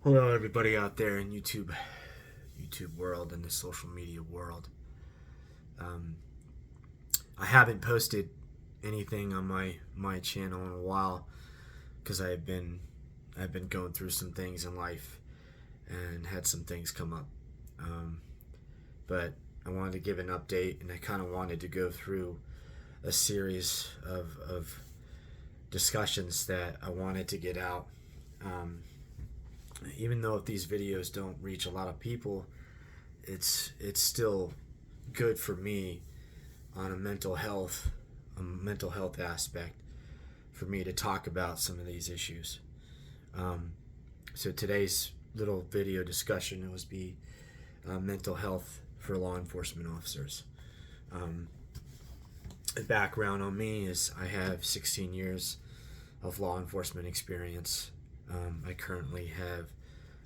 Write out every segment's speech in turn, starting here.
Hello, everybody out there in YouTube world and the social media world. Um, I haven't posted anything on my channel in a while because I've been going through some things in life and had some things come up. Um, but I wanted to give an update, and I kind of wanted to go through a series of discussions that I wanted to get out. Um, Even though if these videos don't reach a lot of people, it's still good for me on a mental health aspect, for me to talk about some of these issues. Um, so today's little video discussion was be mental health for law enforcement officers. Um, the background on me is I have 16 years of law enforcement experience. I currently have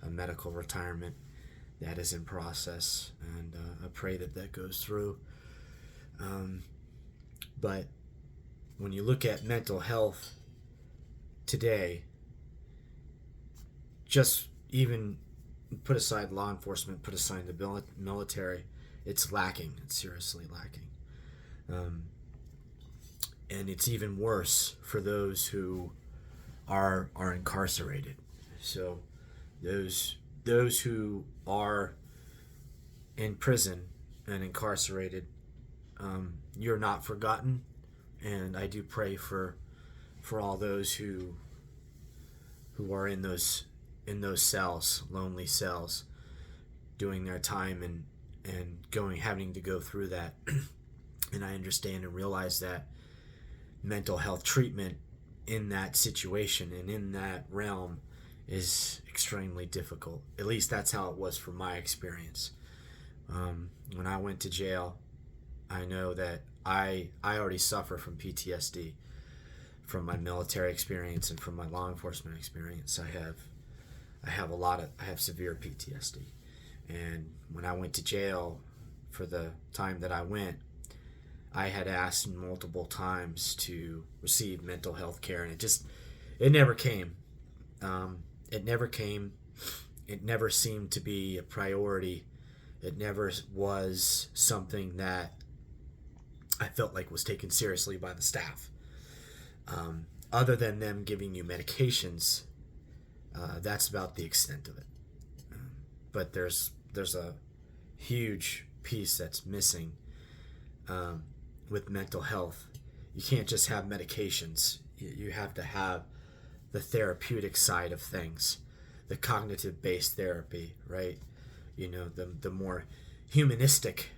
a medical retirement that is in process, and I pray that that goes through. Um, but when you look at mental health today, just even put aside law enforcement, put aside the military, it's lacking. It's seriously lacking. Um, and it's even worse for those who are incarcerated. So those who are in prison and incarcerated, you're not forgotten, and I do pray for all those who are in those cells, lonely cells, doing their time and going having to go through that. And I understand and realize that mental health treatment in that situation and in that realm is extremely difficult. At least that's how it was from my experience. When I went to jail, I know that I already suffer from PTSD from my military experience and from my law enforcement experience. I have severe PTSD. And when I went to jail, for the time that I went, I had asked multiple times to receive mental health care, and it never came. It never came. It never seemed to be a priority. It never was something that I felt like was taken seriously by the staff. Other than them giving you medications, that's about the extent of it. But there's a huge piece that's missing. With mental health, you can't just have medications. You have to have the therapeutic side of things, the cognitive based therapy, right? The more humanistic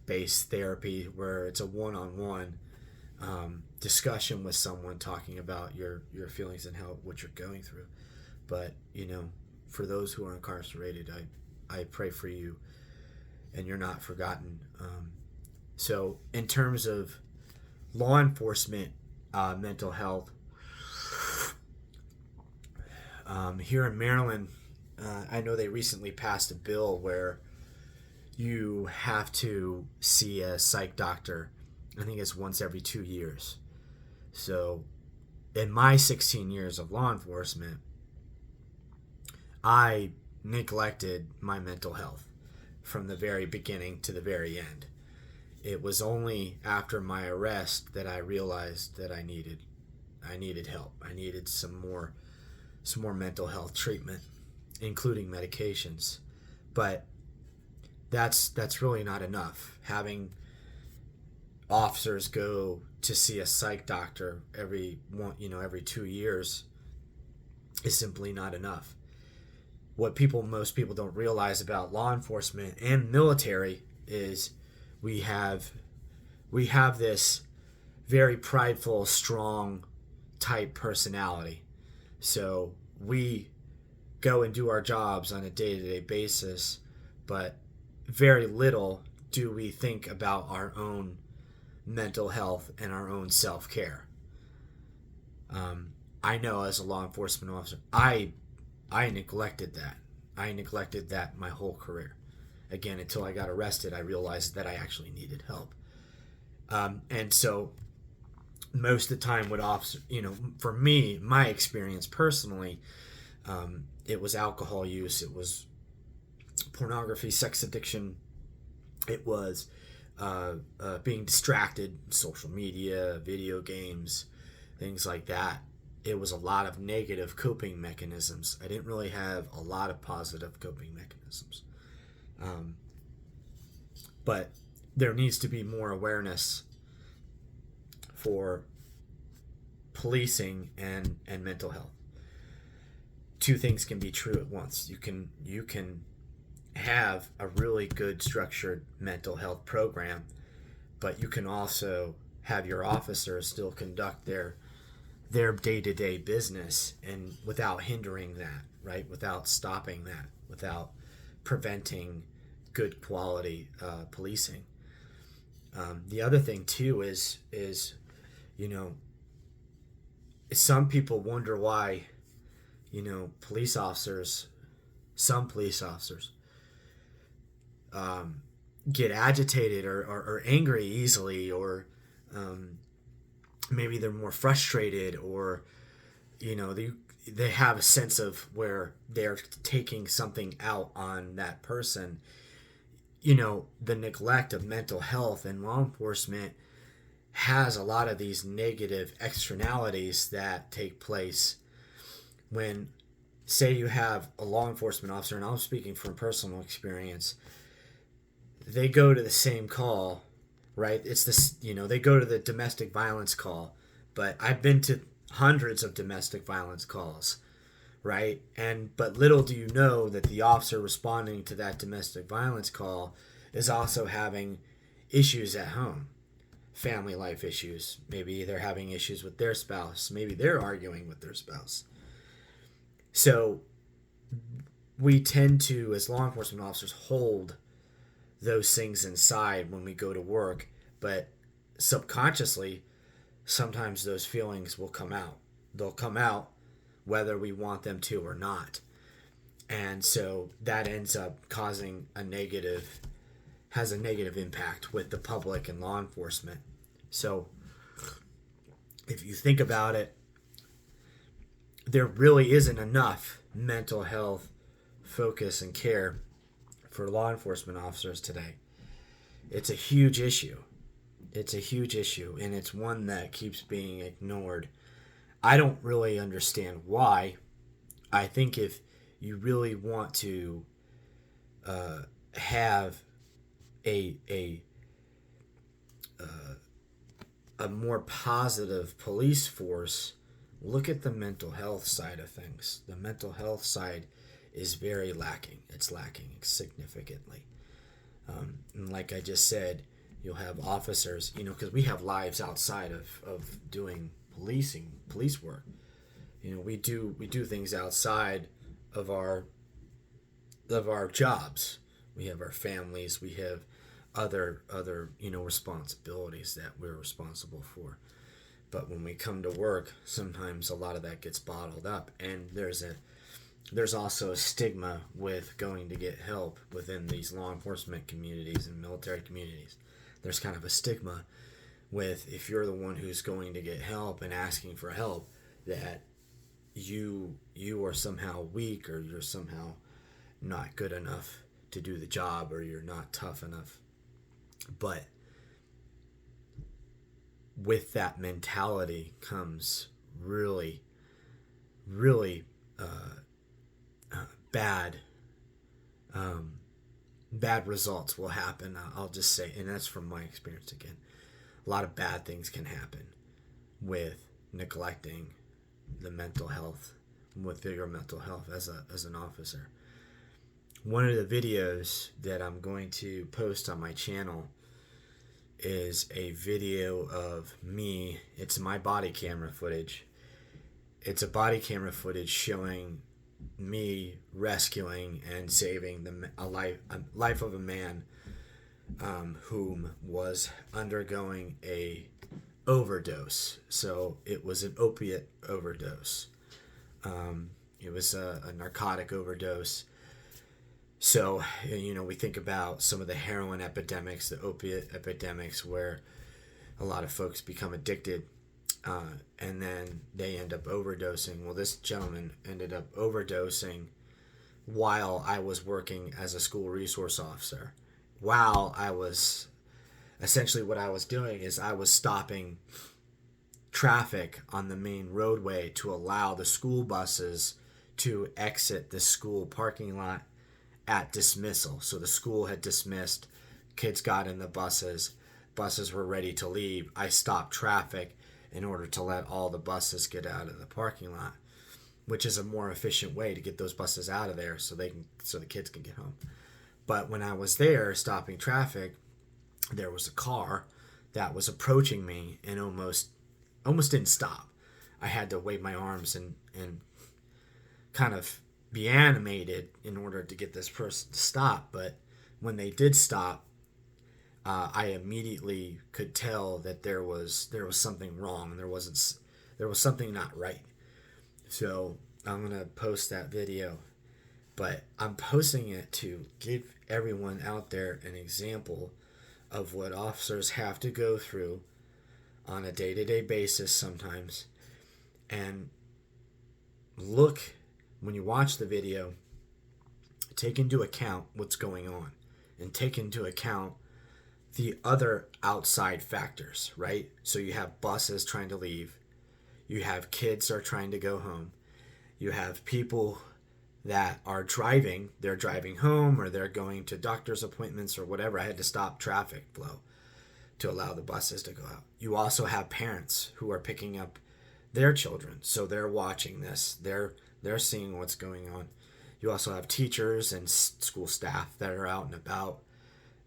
based therapy, where it's a one-on-one discussion with someone, talking about your feelings and what you're going through. But for those who are incarcerated, I pray for you, and you're not forgotten. So in terms of law enforcement mental health, here in Maryland, I know they recently passed a bill where you have to see a psych doctor. I think it's once every 2 years. So in my 16 years of law enforcement, I neglected my mental health from the very beginning to the very end. It was only after my arrest that I realized that I needed help. I needed some more mental health treatment, including medications. But that's really not enough. Having officers go to see a psych doctor every 2 years is simply not enough. What most people don't realize about law enforcement and military is we have this very prideful, strong type personality. So we go and do our jobs on a day-to-day basis, but very little do we think about our own mental health and our own self-care. I know as a law enforcement officer, I neglected that. I neglected that my whole career. Again, until I got arrested, I realized that I actually needed help. And so most of the time, for me, my experience personally, It was alcohol use. It was pornography, sex addiction. It was being distracted, social media, video games, things like that. It was a lot of negative coping mechanisms. I didn't really have a lot of positive coping mechanisms. But there needs to be more awareness for policing and mental health. Two things can be true at once. You can have a really good structured mental health program, but you can also have your officers still conduct their day-to-day business and without hindering that, right? Without stopping that, without preventing good quality policing. The other thing too is some people wonder why some police officers get agitated or angry easily, or maybe they're more frustrated, or they have a sense of where they're taking something out on that person. The neglect of mental health in law enforcement has a lot of these negative externalities that take place when, say, you have a law enforcement officer, and I'm speaking from personal experience, they go to the same call, right? It's this, they go to the domestic violence call, but I've been to hundreds of domestic violence calls, right? But little do you know that the officer responding to that domestic violence call is also having issues at home, family life issues. Maybe they're having issues with their spouse. Maybe they're arguing with their spouse. So we tend to, as law enforcement officers, hold those things inside when we go to work, but subconsciously, sometimes those feelings will come out. They'll come out whether we want them to or not. And so that ends up has a negative impact with the public and law enforcement. So if you think about it, there really isn't enough mental health focus and care for law enforcement officers today. It's a huge issue. It's a huge issue, and it's one that keeps being ignored. I don't really understand why. I think if you really want to have a more positive police force, look at the mental health side of things. The mental health side is very lacking. It's lacking significantly. And like I just said, you'll have officers, because we have lives outside of doing police work. We do things outside of our jobs. We have our families. We have other responsibilities that we're responsible for. But when we come to work, sometimes a lot of that gets bottled up, and there's also a stigma with going to get help within these law enforcement communities and military communities. There's kind of a stigma with, if you're the one who's going to get help and asking for help, that you are somehow weak, or you're somehow not good enough to do the job, or you're not tough enough. But with that mentality comes really, really bad results will happen. I'll just say, and that's from my experience again. A lot of bad things can happen with neglecting the mental health, with your mental health as an officer. One of the videos that I'm going to post on my channel is a video of me. It's my body camera footage. It's a body camera footage showing me rescuing and saving a life of a man whom was undergoing a overdose. So it was an opiate overdose. It was a narcotic overdose. So, we think about some of the heroin epidemics, the opiate epidemics, where a lot of folks become addicted and then they end up overdosing. Well, this gentleman ended up overdosing while I was working as a school resource officer. While I was essentially, what I was doing is I was stopping traffic on the main roadway to allow the school buses to exit the school parking lot at dismissal. So the school had dismissed, kids got in the buses were ready to leave. I stopped traffic in order to let all the buses get out of the parking lot, which is a more efficient way to get those buses out of there so the kids can get home. But when I was there stopping traffic, there was a car that was approaching me and almost didn't stop. I had to wave my arms and kind of be animated in order to get this person to stop. But when they did stop, I immediately could tell that there was something wrong. There was something not right. So I'm gonna post that video, but I'm posting it to give everyone out there an example of what officers have to go through on a day-to-day basis sometimes. And look, when you watch the video, take into account what's going on and take into account the other outside factors, right? So you have buses trying to leave, you have kids are trying to go home, you have people that are driving, they're driving home or they're going to doctor's appointments or whatever. I had to stop traffic flow to allow the buses to go out. You also have parents who are picking up their children, so they're watching this, they're seeing what's going on. You also have teachers and school staff that are out and about.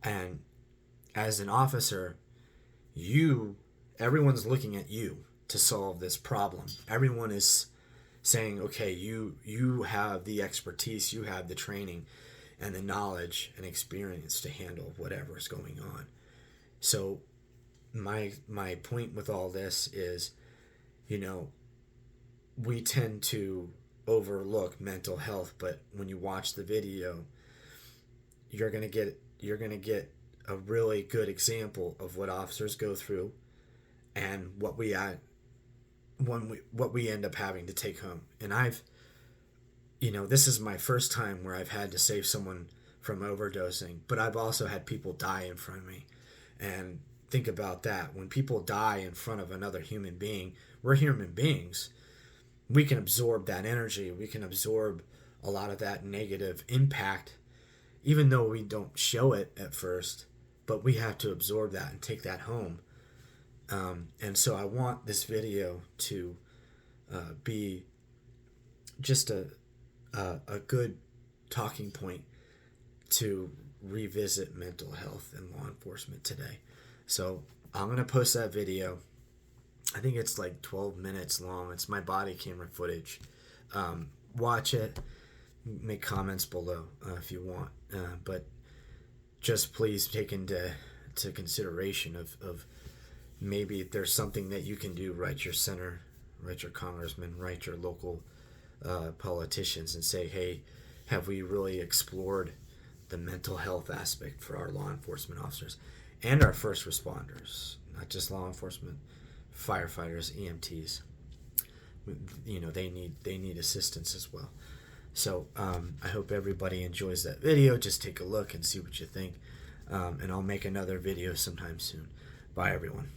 And as an officer, everyone's looking at you to solve this problem. Everyone is saying, okay, you have the expertise, you have the training and the knowledge and experience to handle whatever is going on. So my point with all this is, we tend to overlook mental health, but when you watch the video, you're gonna get a really good example of what officers go through and what we end up having to take home. And this is my first time where I've had to save someone from overdosing, but I've also had people die in front of me. And think about that. When people die in front of another human being, we're human beings. We can absorb that energy. We can absorb a lot of that negative impact, even though we don't show it at first, but we have to absorb that and take that home. And so I want this video to be just a good talking point to revisit mental health in law enforcement today. So I'm going to post that video. I think it's like 12 minutes long. It's my body camera footage. Watch it. Make comments below if you want. But just please take into consideration of maybe if there's something that you can do. Write your senator, write your congressman, write your local politicians and say, hey, have we really explored the mental health aspect for our law enforcement officers and our first responders, not just law enforcement, firefighters, EMTs. They need assistance as well. So I hope everybody enjoys that video. Just take a look and see what you think. And I'll make another video sometime soon. Bye, everyone.